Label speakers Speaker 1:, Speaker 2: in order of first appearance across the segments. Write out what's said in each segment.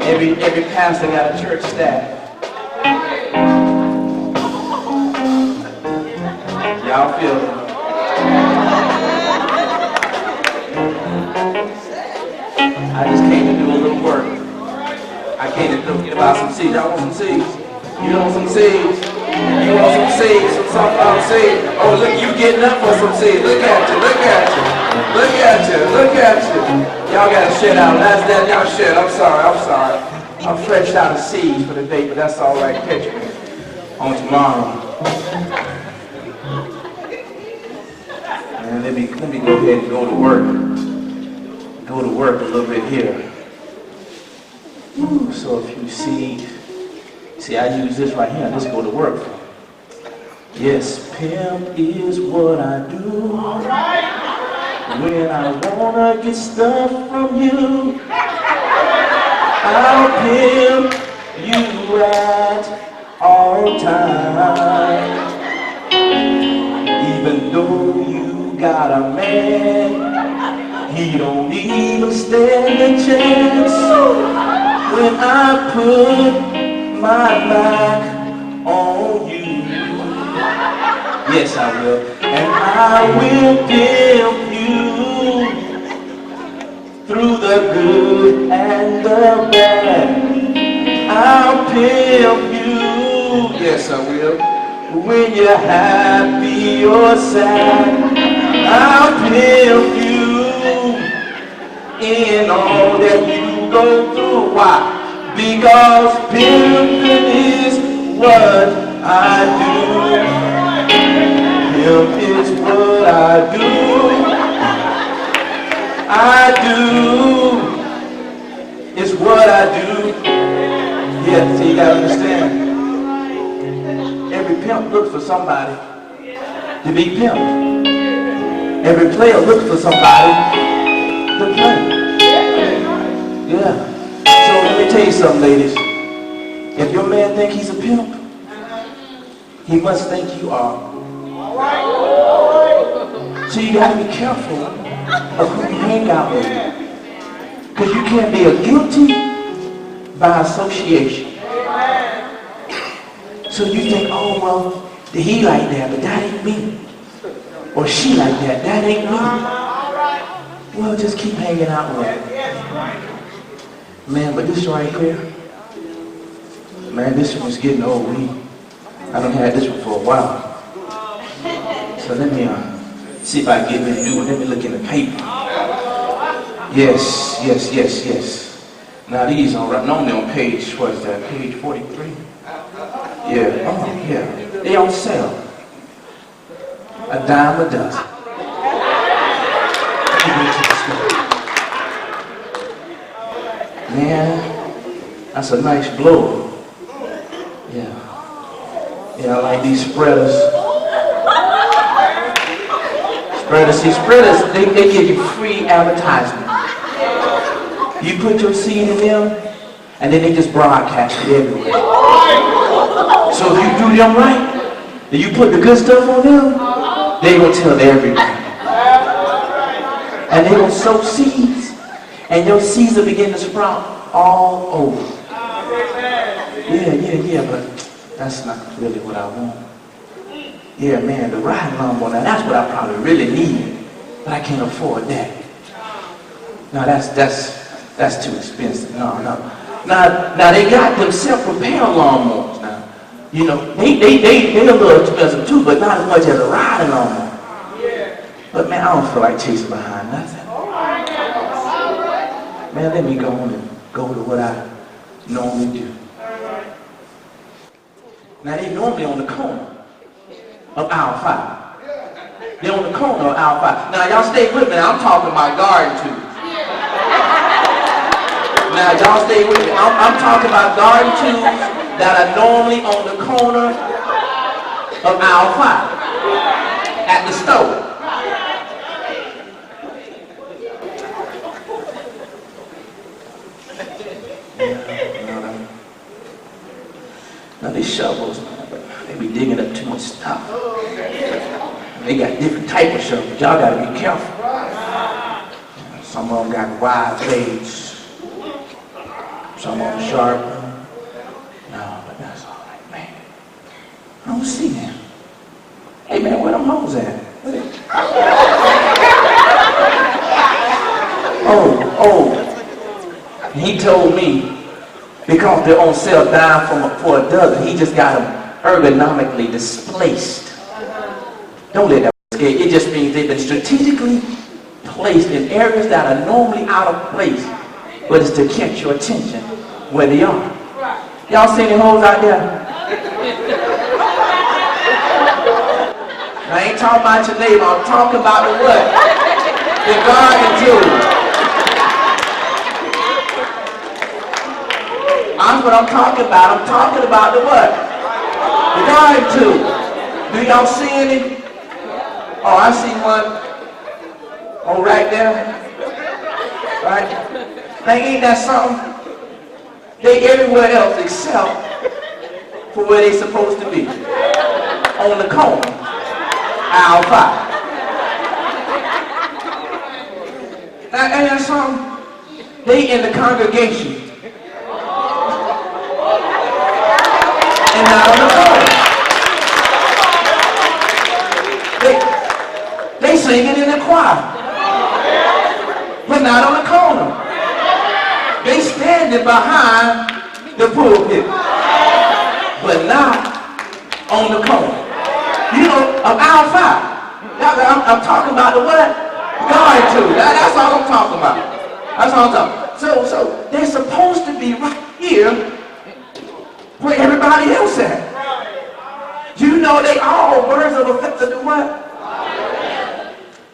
Speaker 1: Every pastor got a church staff. Y'all feel it? I just came to do a little work. I came to get about some seeds. Y'all want some seeds? You want some seeds? You want some seeds? Some sunflower seeds? Oh, look, you getting up for some seeds. Look at you, look at you. Look at you, look at you. Y'all gotta shit out. That's that, y'all shit. I'm sorry, I'm sorry. I'm fresh out of seeds for the day, but that's all right. Catch me on tomorrow. And let me go ahead and go to work. Go to work a little bit here. Ooh, so if you see I use this right here. Let's go to work. Yes, pimp is what I do. When I wanna get stuff from you, I'll pimp you at all times. Even though you got a man, he don't even stand a chance. When I put my back on you, yes I will, and I will pimp you through the good and the bad. I'll pimp you, yes I will, when you're happy or sad. I'll pimp you in all that you go through. Why? Because pimpin' is what I do. Pimp is what I do. I do. It's what I do. Yeah, so you gotta understand. Every pimp looks for somebody to be pimped. Every player looks for somebody to play. Yeah. So let me tell you something, ladies. If your man think he's a pimp, he must think you are. So you gotta be careful of who you hang out with. Because you can't be a guilty by association. So you think, oh well, he like that, but that ain't me. Or she like that, that ain't me. Well, just keep hanging out with her. Man, but this right here, man, this one's getting old. I done had this one for a while. So let me see if I can get me a new one. Let me look in the paper. Yes. Now these are normally on page, what is that, page 43? Yeah, oh yeah, they on sale. $10 a dozen. Man, that's a nice blower. Yeah, I like these spreaders. Spreaders, they give you free advertisement. You put your seed in them, and then they just broadcast it everywhere. So if you do them right, and you put the good stuff on them, they gonna tell everybody. And they gonna sow seeds, and your seeds will begin to sprout all over. Yeah, but that's not really what I want. Yeah, man, the riding lawnmower, now that's what I probably really need, but I can't afford that. No, that's too expensive. No. Now they got them self-propelled lawnmowers now. You know, they a little expensive too, but not as much as a riding lawnmower. But man, I don't feel like chasing behind nothing. Man, let me go on and go to what I normally do. Now they normally on the corner of aisle 5. They're on the corner of aisle 5. Now y'all stay with me. I'm talking about garden tools. Now y'all stay with me. I'm talking about garden tools that are normally on the corner of aisle 5 at the store. Now these shovels, they be digging up too much stuff. They got different type of shovels. Y'all gotta be careful. Some of them got wide blades. Some of them sharp. No, but that's all right, man. I don't see them. Hey, man, where them hoes at? Oh. He told me, because they're on sale down for a dozen, he just got them ergonomically displaced. Don't let that scare you. It just means they've been strategically placed in areas that are normally out of place, but it's to catch your attention where they are. Y'all see any hoes out there? I ain't talking about your neighbor, I'm talking about the what? The garden tool. That's what I'm talking about. I'm talking about the what? The garden tool. Do y'all see any? Oh, I see one. Oh, right there. Right? Now, ain't that something? They everywhere else except for where they supposed to be. On the corner. Aisle 5. Now, ain't that something? They in the congregation. And not on the corner. They singing in the choir. But not on the corner. They standing behind the pulpit. But not on the corner. You know, of aisle 5. I'm talking about the what? Going to. That's all I'm talking about. That's all I'm talking about. So they're supposed to be right here where everybody else at. You know they all birds of a feather do what?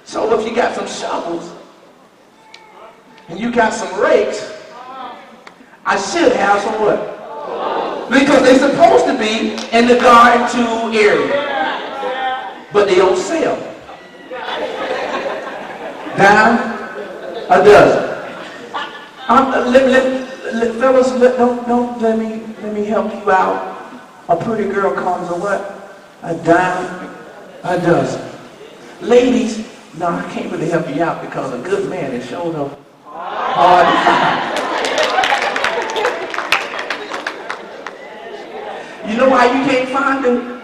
Speaker 1: So if you got some shovels and you got some rakes, I should have some what? Because they're supposed to be in the garden 2 area. But they don't sell. Down a dozen. Fellas, don't let me help you out. A pretty girl comes a what? A dime a dozen. Ladies, no, I can't really help you out because a good man is showing up hard to find. You know why you can't find him?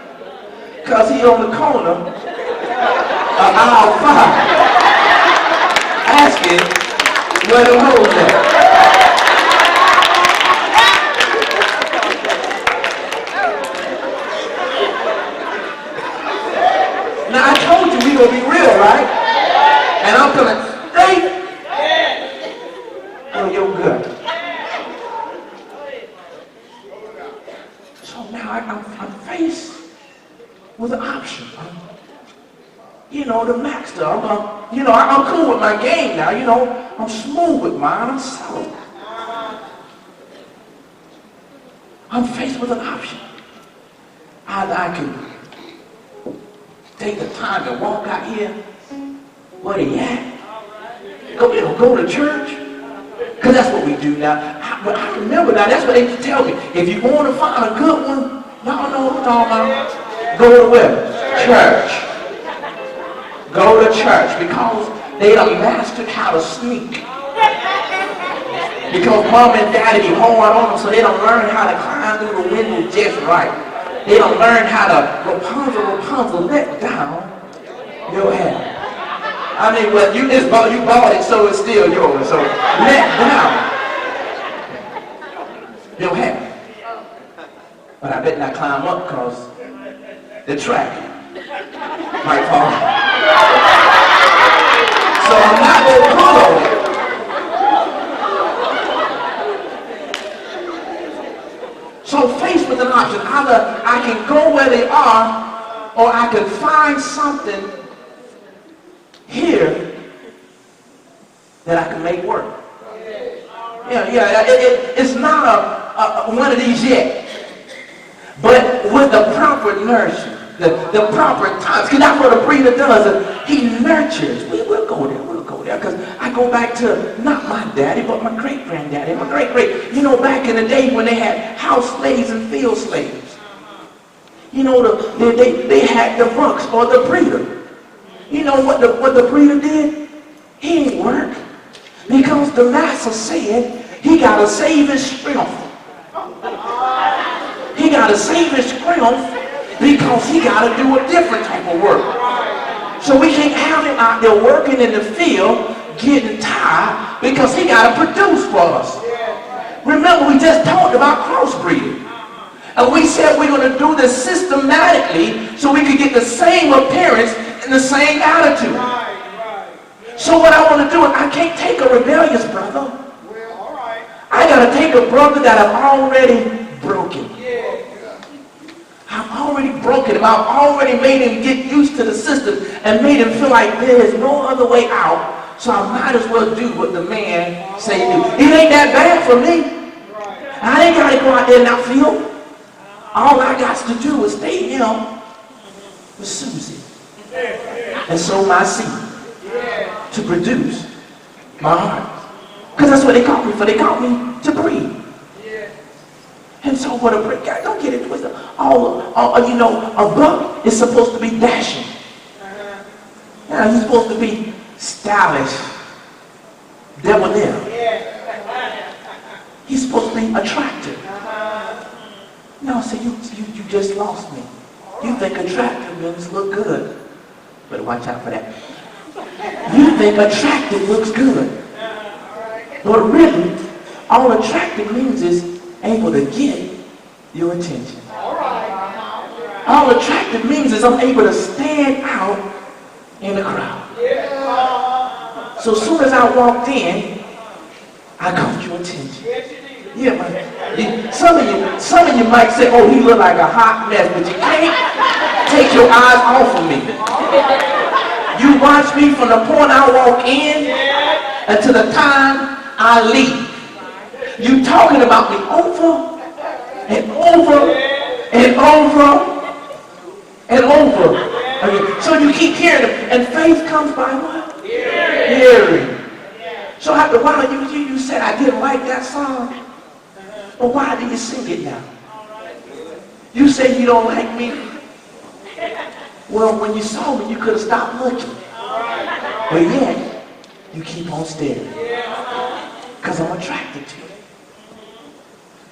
Speaker 1: Because he on the corner of aisle 5 asking where the hoes at. Now I told you we gonna be real, right? And I'm coming straight for your gut. So now I'm faced with an option. You know, the master. I'm cool with my game now. You know, I'm smooth with mine. I'm solid. I'm faced with an option. Either I can take the time and walk out here where they at. Go to church. Because that's what we do now. I remember now, that's what they used to tell me. If you want to find a good one, y'all know what I'm talking about. Go to where? Church. Go to church because they done mastered how to sneak. Because mom and daddy be hard on them, so they don't learn how to climb through the window just right. They don't learn how to Rapunzel, let down your hair. I mean, well, you bought it, so it's still yours. So let down your hair. But I bet not climb up because the track might fall. So I'm not going to pull on it. So faced with an option, either I can go where they are, or I can find something here that I can make work. It's not a one of these yet, but with the proper nurture, the proper times, because that's what a breeder does. He nurtures. We'll go there. Because I go back to not my daddy, but my great-granddaddy, my great-great. You know, back in the day when they had house slaves and field slaves. You know, they had the bucks or the breeder. You know what the breeder did? He didn't work. Because the master said he got to save his strength. He got to save his strength because he got to do a different type of work. So we can't have him out there working in the field, getting tired, because he got to produce for us. Remember, we just talked about crossbreeding. And we said we're going to do this systematically so we can get the same appearance and the same attitude. So what I want to do is I can't take a rebellious brother. I got to take a brother that I've already broken. I've already broken him. I've already made him get used to the system and made him feel like there is no other way out. So I might as well do what the man say do. It ain't that bad for me. I ain't got to go out there in that field. All I got to do is stay here with Susie and sow my seed to produce my heart. Because that's what they called me for. They called me to breed. And so what a breed, don't get it twisted. You know, a buck is supposed to be dashing. He's supposed to be stylish, debonair. He's supposed to be attractive. No, so you just lost me. You think attractive means look good. Better watch out for that. You think attractive looks good. But really, all attractive means is able to get your attention. All attractive means is I'm able to stand out in the crowd. So as soon as I walked in, I caught your attention. Yeah, man. Some of you might say, oh, he look like a hot mess, but you can't take your eyes off of me. You watch me from the point I walk in until the time I leave. You talking about me over and over and over and over. Okay. So you keep hearing them. And faith comes by what? Hearing. So after a while you said I didn't like that song. But why do you sing it now? You say you don't like me. Well, when you saw me, you could have stopped looking. But yet, you keep on staring. Because I'm attracted to you.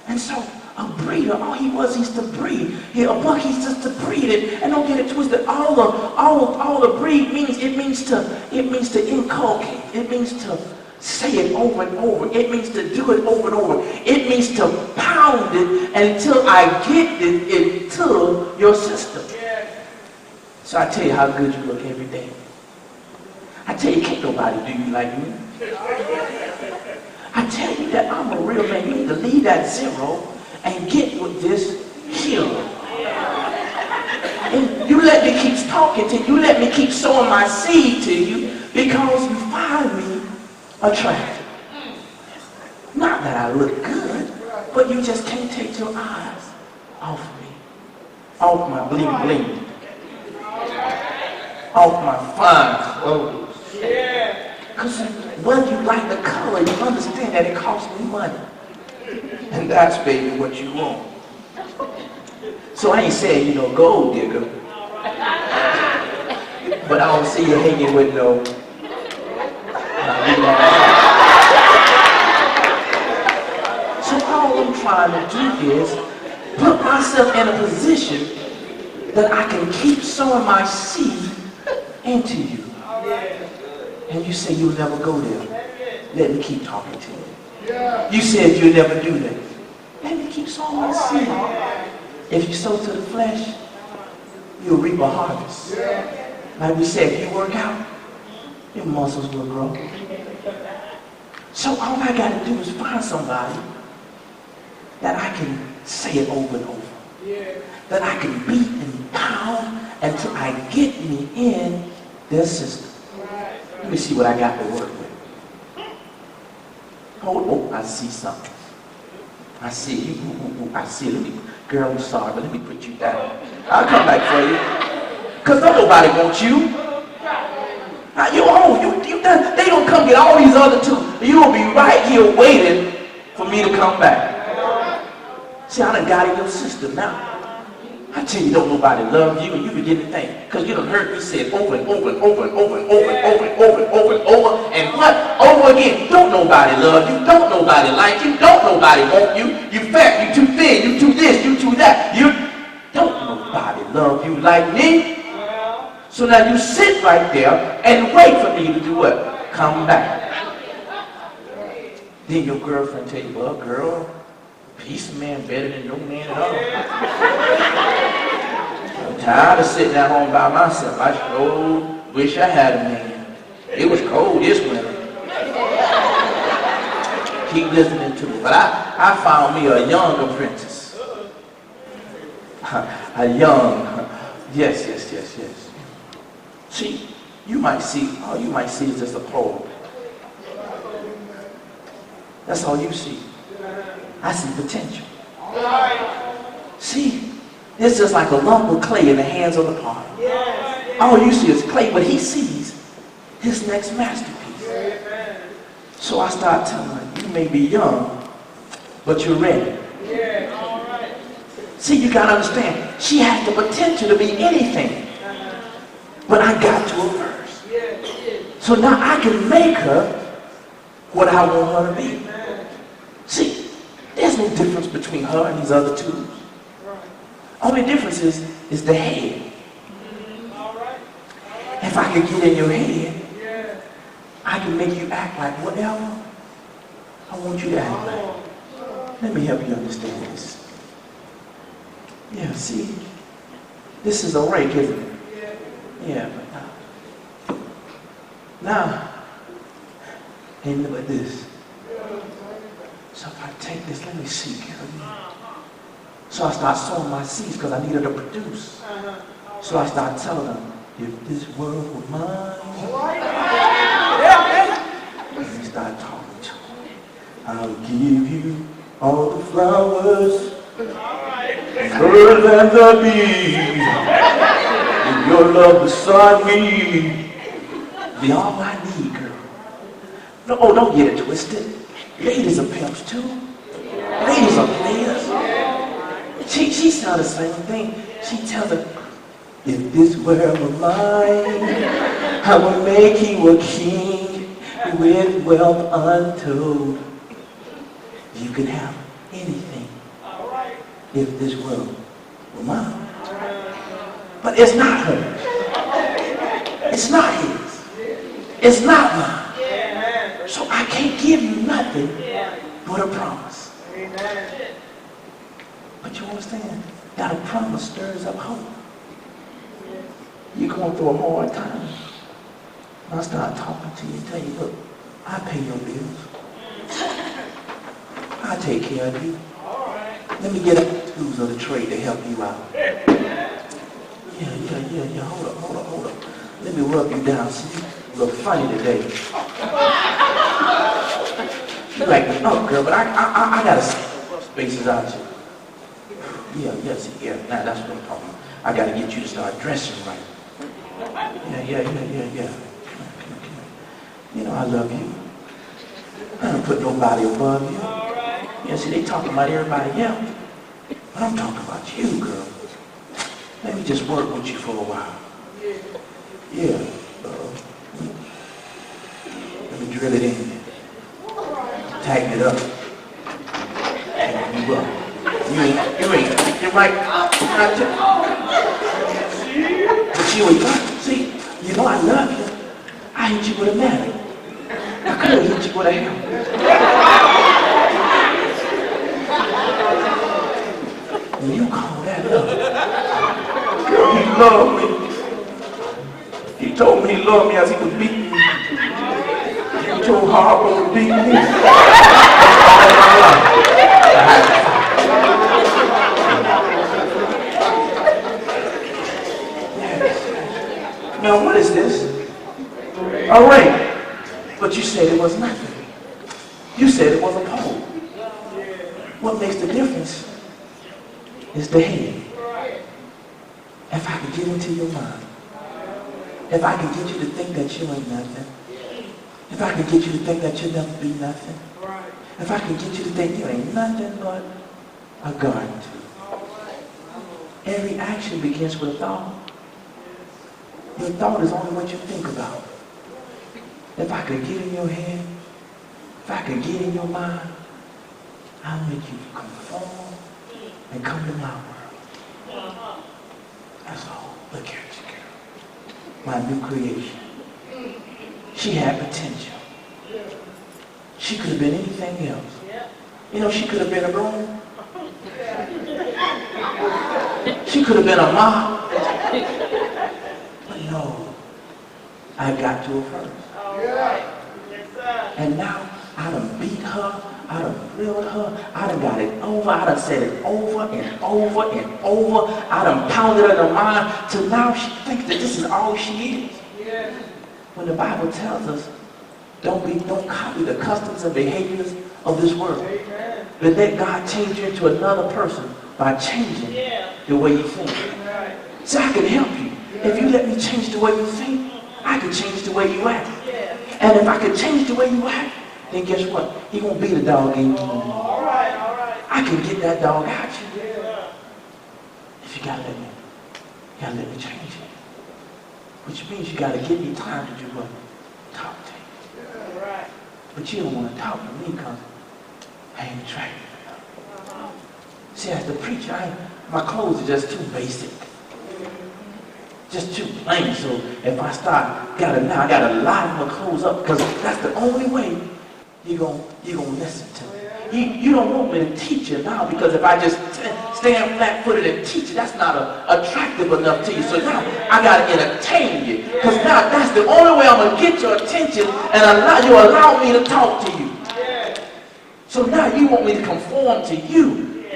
Speaker 1: And so, a breeder, all he was, he's to breed. A buck, he's just to breed it. And don't get it twisted. All the breed means, it means to inculcate. It means to say it over and over. It means to do it over and over. It means to pound it until I get it into your system. So I tell you how good you look every day. I tell you, can't nobody do you like me. I tell you that I'm a real man. You need to leave that zero and get with this hero. And you let me keep talking to you. You let me keep sowing my seed to you because you find me attractive. Not that I look good, but you just can't take your eyes off me. Off my bling bling. Off my fine clothes. Because when you like the color, you understand that it costs me money. And that's, baby, what you want. So I ain't saying, gold digger. But I don't see you hanging with no. So all I'm trying to do is put myself in a position that I can keep sowing my seed into you. And you say you'll never go there. Let me keep talking to you. You said you'll never do that. Let me keep sowing my seed. If you sow to the flesh, you'll reap a harvest. Like we said, if you work out, your muscles will grow. So all I got to do is find somebody that I can say it over and over. That I can beat and pound until I get me in their system. Let me see what I got to work with. Oh, I see something. I see you. I see it. Girl, I'm sorry, but let me put you down. I'll come back for you. Because nobody wants you. They don't come get all these other two. You'll be right here waiting for me to come back. See, I done got in your system now. I tell you, don't nobody love you, and you begin to think. Because you done heard me say it over and over and over and over and over and over and over and over and over. And what? Over again. Don't nobody love you. Don't nobody like you. Don't nobody want you. You fat, you too thin, you too this, you too that. You don't nobody love you like me. So now you sit right there and wait for me to do what? Come back. Then your girlfriend tell you, well, girl, peace of man better than your man at all. I'm tired of sitting at home by myself. I sure wish I had a man. It was cold this winter. Keep listening to me. But I found me a young apprentice. A young, yes. See, you might see, all you might see is just a pole. That's all you see. I see potential. See, it's just like a lump of clay in the hands of the potter. All you see is clay, but he sees his next masterpiece. So I start telling her, you may be young, but you're ready. See, you got to understand, she has the potential to be anything. But I got to her first. So now I can make her what I want her to be. See, there's no difference between her and these other two. Only difference is the head. If I can get in your head, I can make you act like whatever I want you to act like. Let me help you understand this. Yeah, see, this is a rake, isn't it? Yeah, but now, ain't nothing but this. So if I take this, let me see, so I start sowing my seeds because I need her to produce. So I start telling them, if this world were mine, let me start talking to her. I'll give you all the flowers, the birds and the bees. If your love beside me, be all I need, girl. No, oh, don't get it twisted. Ladies are pimps too. Ladies are players. She said the same thing. She tells her, if this world were mine, I would make you a king with wealth untold. You could have anything if this world were mine. But it's not hers. It's not his. It's not mine. So I can't give you nothing but a promise. But you understand? That a promise stirs up hope. You're going through a hard time. I start talking to you and tell you, look, I pay your bills. I take care of you. Let me get up the tools of the trade to help you out. Yeah. Hold up. Let me rub you down. See, you look funny today. You're like, oh girl, but I gotta spaces out you. Yeah. Now that's what I'm talking about. I gotta get you to start dressing right. Yeah. You know I love you. I don't put nobody above you. Yeah, see, they talking about everybody else. But I'm talking about you, girl. Let me just work with you for a while. Yeah. Let me drill it in. Tighten it up. Tighten you up. You're right. But you ain't right. See, you know I love you. I hit you with a mallet. I could hit you with a hammer. And you call that love. Girl, he loved me. He told me he loved me as he was beating me. He told Harper to beat me. Now what is this? A ring. But you said it was nothing. You said it was a pole. What makes the difference is the head. If I could get into your mind, if I could get you to think that you ain't nothing, if I could get you to think that you'll never be nothing, if I could get you to think you ain't nothing but a garden tool. Every action begins with a thought. Your thought is only what you think about. If I could get in your head, if I could get in your mind, I'll make you conform and come to my world. That's all. Look at you, girl. My new creation. She had potential. She could have been anything else. You know, she could have been a broom. She could have been a mom. But no, I got to her first. And now I done beat her. I done drilled her. I done got it over. I done said it over and over and over. I done pounded her in her mind till now she thinks that this is all she is. When the Bible tells us, don't copy the customs and behaviors of this world. But let God change you into another person by changing the way you think. So I can help you. If you let me change the way you think, I can change the way you act. And if I can change the way you act, then guess what? He won't be the dog in you anymore. I can get that dog out you. If you gotta let me change it. Which means you gotta give me time to do what? Talk to you. But you don't want to talk to me because I ain't attractive enough. See, as the preacher, my clothes are just too basic. Just too plain. So if I start, I gotta line my clothes up because that's the only way you're gonna listen to me. You don't want me to teach you now because if I just stand flat-footed and teach you, that's not attractive enough to you. So now I gotta entertain you because now that's the only way I'm gonna get your attention and allow me to talk to you. So now you want me to conform to you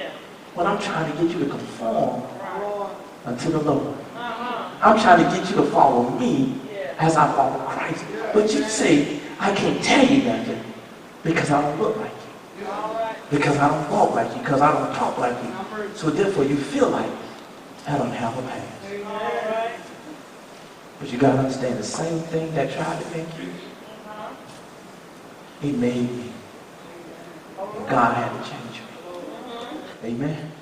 Speaker 1: when I'm trying to get you to conform unto the Lord. I'm trying to get you to follow me as I follow Christ. But you say, I can't tell you nothing because I don't look like you. Because I don't walk like you. Because I don't talk like you. So therefore you feel like I don't have a past. But you got to understand the same thing that tried to make you, he made me. God had to change me. Amen.